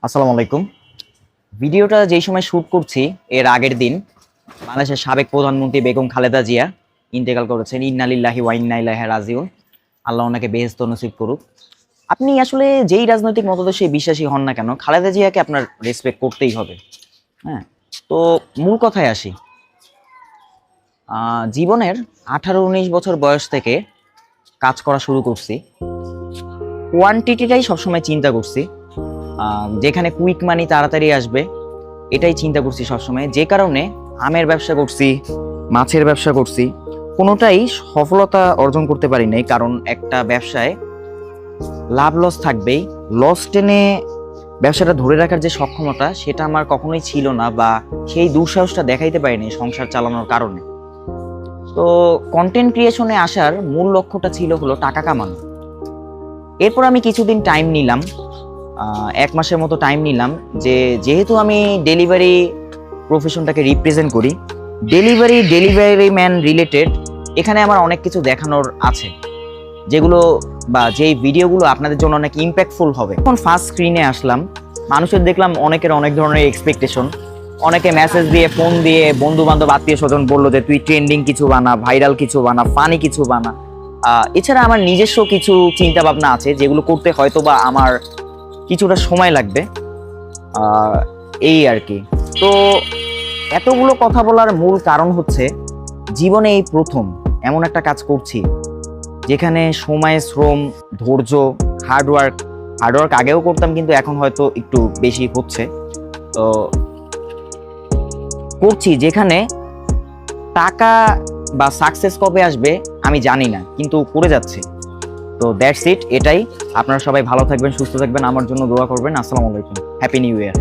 আসসালামু আলাইকুম। ভিডিওটা যেই সময় শ্যুট করছি এর আগের দিন বাংলাদেশের সাবেক প্রধানমন্ত্রী বেগম খালেদা জিয়া ইন্তেকাল করেছেন। ইন্না লিল্লাহি ওয়া ইন্না ইলাইহি রাজিউন। আল্লাহ ওনাকে বেহেশত নসিব করুক। আপনি আসলে যেই রাজনৈতিক মতাদর্শে বিশ্বাসী হন না কেন, খালেদা জিয়াকে আপনার রেসপেক্ট করতেই হবে। হ্যাঁ, তো মূল কথায় আসি। জীবনের 18-19 বছর বয়স থেকে কাজ করা শুরু করছি। কোয়ান্টিটিটাই সবসময় চিন্তা করছি, যেখানে কুইক মানি তাড়াতাড়ি আসবে এটাই চিন্তা করছি সবসময়। যে কারণে আমের ব্যবসা করছি, মাছের ব্যবসা করছি, কোনোটাই সফলতা অর্জন করতে পারি নাই। কারণ একটা ব্যবসায় লাভ লস থাকবেই, লস টেনে ব্যবসাটা ধরে রাখার যে সক্ষমতা সেটা আমার কখনোই ছিল না, বা সেই দুঃসাহসটা দেখাইতে পারিনি সংসার চালানোর কারণে। তো কন্টেন্ট ক্রিয়েশনে আসার মূল লক্ষ্যটা ছিল হলো টাকা কামানো। এরপর আমি কিছুদিন টাইম নিলাম, 1 মাসের মতো টাইম নিলাম, যেহেতু আমি ডেলিভারি প্রফেশনটাকে রিপ্রেজেন্ট করি, ডেলিভারি ম্যান রিলেটেড এখানে আমার অনেক কিছু দেখানোর আছে, যেগুলো বা যেই ভিডিওগুলো আপনাদের জন্য অনেক ইম্প্যাক্টফুল হবে। এখন ফার্স্ট স্ক্রিনে আসলাম, মানুষের দেখলাম অনেকের অনেক ধরনের এক্সপেকটেশন। অনেকে মেসেজ দিয়ে, ফোন দিয়ে, বন্ধু বান্ধব, আত্মীয় স্বজন বললো যে তুই ট্রেন্ডিং কিছু বানা, ভাইরাল কিছু বানা, ফানি কিছু বানা। এছাড়া আমার নিজস্ব কিছু চিন্তা ভাবনা আছে, যেগুলো করতে হয়তো বা আমার কিছুটা সময় লাগবে, এই আর কি। তো এতগুলো কথা বলার মূল কারণ হচ্ছে, জীবনে এই প্রথম এমন একটা কাজ করছি যেখানে সময়, শ্রম, ধৈর্য, হার্ডওয়ার্ক আগেও করতাম, কিন্তু এখন হয়তো একটু বেশি হচ্ছে। তো করছি যেখানে টাকা বা সাকসেস কবে আসবে আমি জানি না, কিন্তু করে যাচ্ছি। তো দ্যাটস ইট, এটাই। আপনারা সবাই ভালো থাকবেন, সুস্থ থাকবেন, আমার জন্য দোয়া করবেন। আসসালামু আলাইকুম, হ্যাপি নিউ ইয়ার।